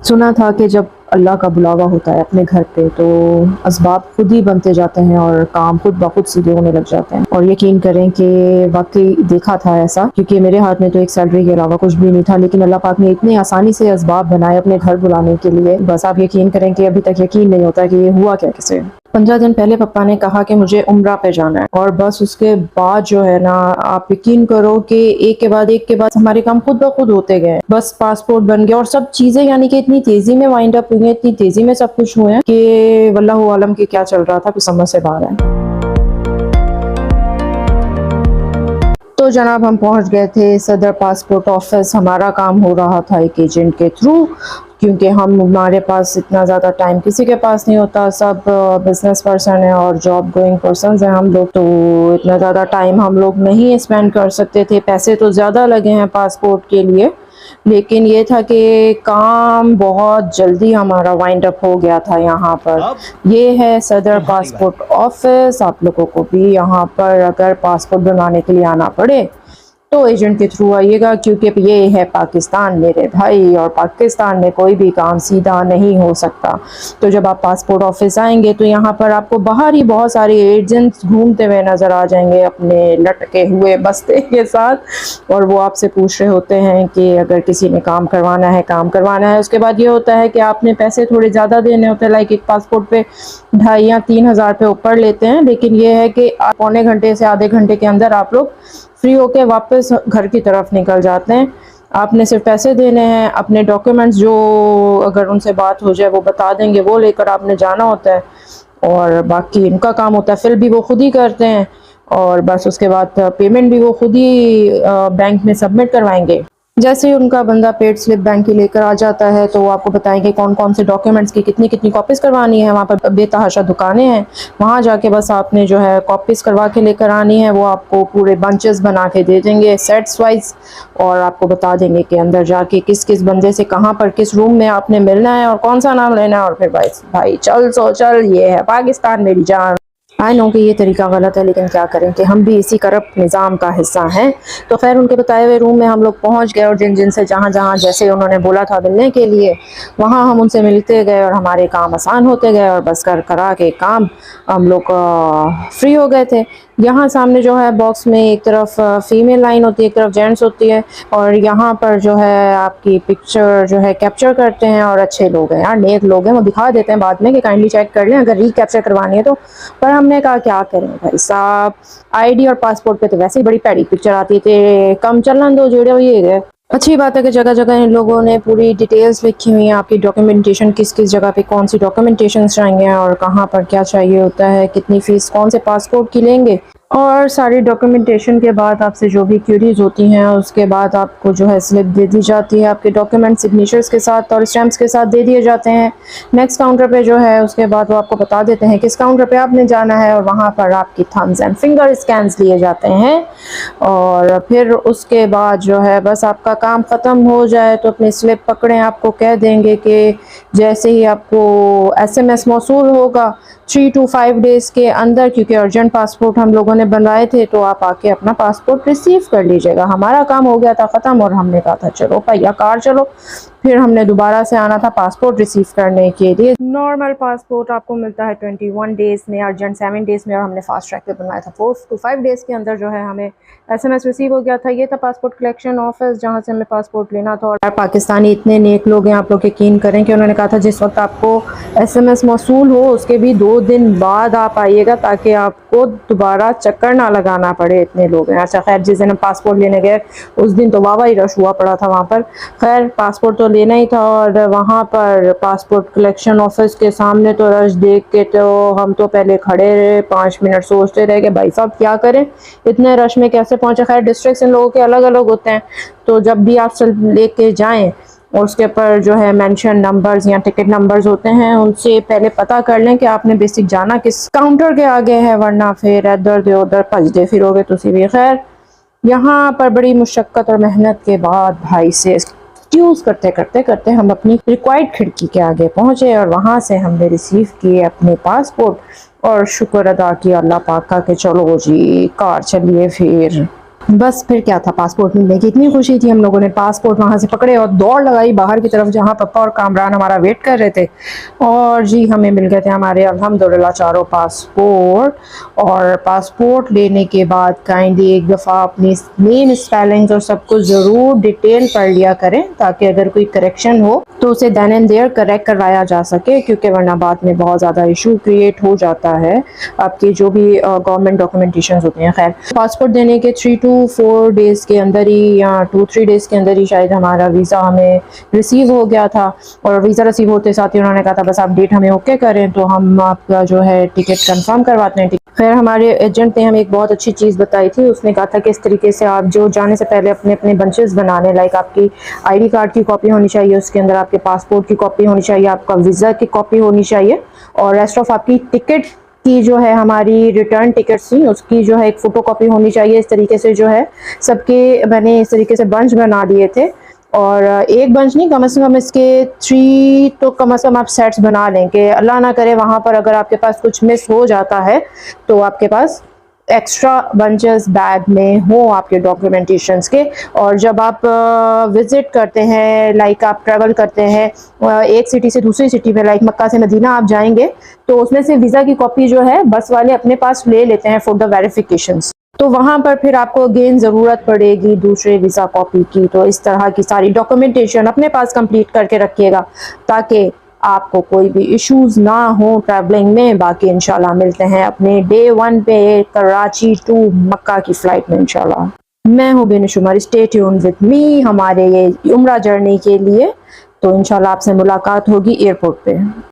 सुना था कि जब अल्लाह का बुलावा होता है अपने घर पे तो असबाब खुद ही बनते जाते हैं और काम खुद ब खुद सीधे होने लग जाते हैं। और यकीन करें कि वाकई देखा था ऐसा, क्योंकि मेरे हाथ में तो एक सैलरी के अलावा कुछ भी नहीं था, लेकिन अल्लाह पाक ने इतनी आसानी से असबाब बनाए अपने घर बुलाने के लिए, बस आप यकीन करें कि अभी तक यकीन नहीं होता कि ये हुआ क्या कैसे। 15 दिन पहले पापा ने कहा कि मुझे उम्रा पे जाना है, और बस उसके बाद जो है ना, आप यकीन करो कि एक के बाद हमारे काम खुद ब खुद होते गए। बस पासपोर्ट बन गया और सब चीजें यानी कि इतनी तेजी में वाइंड अप हुई हैं, इतनी तेजी में सब कुछ हुआ है कि वल्लाहु आलम की क्या चल रहा था कुछ समझ से बाहर है। तो जनाब हम पहुंच गए थे सदर पासपोर्ट ऑफिस। हमारा काम हो रहा था एक एजेंट के थ्रू, क्योंकि हमारे पास इतना ज़्यादा टाइम किसी के पास नहीं होता। सब बिजनेस पर्सन है और जॉब गोइंग पर्सन हैं हम लोग, तो इतना ज़्यादा टाइम हम लोग नहीं स्पेंड कर सकते थे। पैसे तो ज़्यादा लगे हैं पासपोर्ट के लिए, लेकिन ये था कि काम बहुत जल्दी हमारा वाइंड अप हो गया था यहाँ पर। ये है सदर पासपोर्ट ऑफिस। आप लोगों को भी यहाँ पर अगर पासपोर्ट बनवाने के लिए आना पड़े तो एजेंट के थ्रू आइएगा, क्योंकि ये है पाकिस्तान मेरे भाई, और पाकिस्तान में कोई भी काम सीधा नहीं हो सकता। तो जब आप पासपोर्ट ऑफिस आएंगे तो यहाँ पर आपको बाहर ही बहुत सारे एजेंट्स घूमते हुए नज़र आ जाएंगे अपने लटके हुए बस्ते के साथ, और वो आपसे पूछ रहे होते हैं कि अगर किसी ने काम करवाना है काम करवाना है। उसके बाद ये होता है कि आपने पैसे थोड़े ज़्यादा देने होते हैं, लाइक एक पासपोर्ट पे 2,500 या 3,000 पे ऊपर लेते हैं, लेकिन ये है कि पौने घंटे से आधे घंटे के अंदर आप लोग फ्री होके वापस घर की तरफ निकल जाते हैं। आपने सिर्फ पैसे देने हैं, अपने डॉक्यूमेंट्स जो अगर उनसे बात हो जाए वो बता देंगे, वो लेकर आपने जाना होता है, और बाकी इनका काम होता है फिल भी वो खुद ही करते हैं, और बस उसके बाद पेमेंट भी वो खुद ही बैंक में सबमिट करवाएंगे। जैसे ही उनका बंदा पेड स्लिप बैंक की लेकर आ जाता है तो वो आपको बताएंगे कौन कौन से डॉक्यूमेंट्स की कितनी कितनी कॉपीज़ करवानी है। वहाँ पर बेतहाशा दुकानें हैं, वहाँ जाके बस आपने जो है कॉपीज़ करवा के लेकर आनी है। वो आपको पूरे बंचेस बना के दे देंगे सेट्स वाइज, और आपको बता देंगे कि अंदर जाके किस किस बंदे से कहाँ पर किस रूम में आपने मिलना है और कौन सा नाम लेना है। और फिर भाई चल सो चल, ये है पाकिस्तान मेरी जान। आई नो कि ये तरीका गलत है, लेकिन क्या करें कि हम भी इसी करप्ट निज़ाम का हिस्सा हैं। तो खैर उनके बताए हुए रूम में हम लोग पहुंच गए, और जिन जिन से जहाँ जहाँ जैसे उन्होंने बोला था मिलने के लिए, वहाँ हम उनसे मिलते गए और हमारे काम आसान होते गए, और बस कर करा के काम हम लोग फ्री हो गए थे। यहाँ सामने जो है बॉक्स में एक तरफ फीमेल लाइन होती है, एक तरफ जेंट्स होती है, और यहाँ पर जो है आपकी पिक्चर जो है कैप्चर करते हैं, और अच्छे लोग हैं यार, नेक लोग हैं, वो दिखा देते हैं बाद में कि काइंडली चेक कर लें अगर रीकैप्चर करवानी है तो। पर हमने कहा क्या करें भाई साहब, आईडी और पासपोर्ट पे तो वैसे ही बड़ी पैड़ी पिक्चर आती थी, कम चलन दो जेड़े हुए गए। अच्छी बात है कि जगह जगह इन लोगों ने पूरी डिटेल्स लिखी हुई हैं, आपकी डॉक्यूमेंटेशन किस किस जगह पे कौन सी डॉक्यूमेंटेशन चाहिए और कहाँ पर क्या चाहिए होता है, कितनी फ़ीस कौन से पासपोर्ट की लेंगे, और सारी डॉक्यूमेंटेशन के बाद आपसे जो भी क्यूरीज होती हैं उसके बाद आपको जो है स्लिप दे दी जाती है, आपके डॉक्यूमेंट सिग्नेचर्स के साथ और स्टैम्प्स के साथ दे दिए जाते हैं। नेक्स्ट काउंटर पे जो है उसके बाद वो आपको बता देते हैं किस काउंटर पे आपने जाना है, और वहाँ पर आपकी थम्स एंड फिंगर स्कैन्स लिए जाते हैं। और फिर उसके बाद जो है बस आपका काम ख़त्म हो जाए तो अपनी स्लिप पकड़ें, आपको कह देंगे कि जैसे ही आपको SMS मौसूल होगा 3 to 5 डेज़ के अंदर, क्योंकि अर्जेंट पासपोर्ट हम लोगों ने बनवाए थे, तो आप आके अपना पासपोर्ट रिसीव कर लीजिएगा। हमारा काम हो गया था ख़त्म, और हमने कहा था चलो भैया कार चलो। फिर हमने दोबारा से आना था पासपोर्ट रिसीव करने के लिए। नॉर्मल पासपोर्ट आपको मिलता है 21 डेज़ में, अर्जेंट 7 डेज़ में, और हमने फास्ट ट्रैक पे बनवाया था 4 to 5 डेज़ के अंदर जो है हमें SMS रिसीव हो गया था। ये था पासपोर्ट कलेक्शन ऑफिस जहाँ से हमें पासपोर्ट लेना था। और पाकिस्तानी इतने नेक लोग हैं, आप लोग यकीन करें कि उन्होंने कहा था जिस वक्त आपको SMS मौसूल हो उसके भी 2 दिन बाद आप आइएगा, ताकि आपको दोबारा चक्कर ना लगाना पड़े। इतने लोग हैं। अच्छा खैर, जिस दिन हम पासपोर्ट लेने गए उस दिन तो वाह ही रश हुआ पड़ा था वहाँ पर। खैर पासपोर्ट तो लेना ही था, और वहाँ पर पासपोर्ट कलेक्शन ऑफिस के सामने तो रश देख के तो हम तो पहले खड़े रहे, 5 मिनट सोचते रहे कि भाई साहब क्या करें, इतने रश में कैसे पहुँचे। खैर डिस्ट्रिक्ट्स इन लोगों के अलग अलग होते हैं, तो जब भी आप लेके जाएं और उसके ऊपर जो है मेंशन नंबर्स या टिकट नंबर्स होते हैं, उनसे पहले पता कर लें कि आपने बेसिक जाना किस काउंटर के आगे है, वरना फिर इधर दे उधर भजदे फिरोगे तुसी भी। खैर यहाँ पर बड़ी मुशक्क़त और मेहनत के बाद भाई से एक्सक्यूज़ करते करते करते हम अपनी रिक्वायर्ड खिड़की के आगे पहुँचे, और वहाँ से हमने रिसीव किए अपने पासपोर्ट, और शुक्र अदा किया अल्लाह पाक का कि चलो जी कार चलिए फिर। बस फिर क्या था, पासपोर्ट मिलने की इतनी खुशी थी, हम लोगों ने पासपोर्ट वहाँ से पकड़े और दौड़ लगाई बाहर की तरफ जहाँ पप्पा और कामरान हमारा वेट कर रहे थे। और जी हमें मिल गए थे हमारे अल्हम्दुलिल्लाह चारों पासपोर्ट। और पासपोर्ट लेने के बाद काइंडली एक दफ़ा अपनी नेम स्पेलिंग्स और सब कुछ ज़रूर डिटेल पढ़ लिया करें, ताकि अगर कोई करेक्शन हो तो उसे देन एंड देयर करेक्ट करवाया जा सके, क्योंकि वरना बाद में बहुत ज़्यादा इशू क्रिएट हो जाता है आपके जो भी गवर्नमेंट डॉक्यूमेंटेशन होते हैं। खैर, पासपोर्ट देने के 3 to 4 डेज़ के अंदर ही या 2-3 डेज़ के अंदर ही शायद हमारा वीज़ा हमें रिसीव हो गया था। और वीज़ा रिसीव होते साथ ही उन्होंने कहा था बस आप डेट हमें ओके करें तो हम आपका जो है टिकट कंफर्म करवाते हैं। फिर हमारे एजेंट ने हमें एक बहुत अच्छी चीज़ बताई थी, उसने कहा था कि इस तरीके से आप जो जाने से पहले अपने अपने बंचेस बनाने, लाइक आपकी आईडी कार्ड की कॉपी होनी चाहिए, उसके अंदर आपके पासपोर्ट की कॉपी होनी चाहिए, आपका वीज़ा की कॉपी होनी चाहिए, और रेस्ट ऑफ आपकी टिकट की जो है हमारी रिटर्न टिकट थी उसकी जो है एक फ़ोटो कॉपी होनी चाहिए। इस तरीके से जो है सबके मैंने इस तरीके से बंच बना दिए थे। और एक बंच नहीं, कम से कम इसके 3 तो कम से कम आप सेट्स बना लें कि अल्लाह ना करे वहाँ पर अगर आपके पास कुछ मिस हो जाता है तो आपके पास एक्स्ट्रा बंचेस बैग में हो आपके डॉक्यूमेंटेशंस के। और जब आप विज़िट करते हैं, लाइक आप ट्रैवल करते हैं एक सिटी से दूसरी सिटी में, लाइक मक्का से मदीना आप जाएंगे तो उसमें से वीज़ा की कॉपी जो है बस वाले अपने पास ले लेते हैं फॉर द वेरिफिकेशंस। तो वहाँ पर फिर आपको अगेन ज़रूरत पड़ेगी दूसरे वीज़ा कॉपी की। तो इस तरह की सारी डॉक्यूमेंटेशन अपने पास कंप्लीट करके रखिएगा ताकि आपको कोई भी इश्यूज़ ना हो ट्रैवलिंग में। बाकी इंशाल्लाह मिलते हैं अपने डे 1 पे कराची टू मक्का की फ़्लाइट में इंशाल्लाह। मैं हूँ बेनिशुमार, स्टे ट्यून्ड विद मी हमारे ये उम्रा जर्नी के लिए। तो इंशाल्लाह आपसे मुलाकात होगी एयरपोर्ट पे।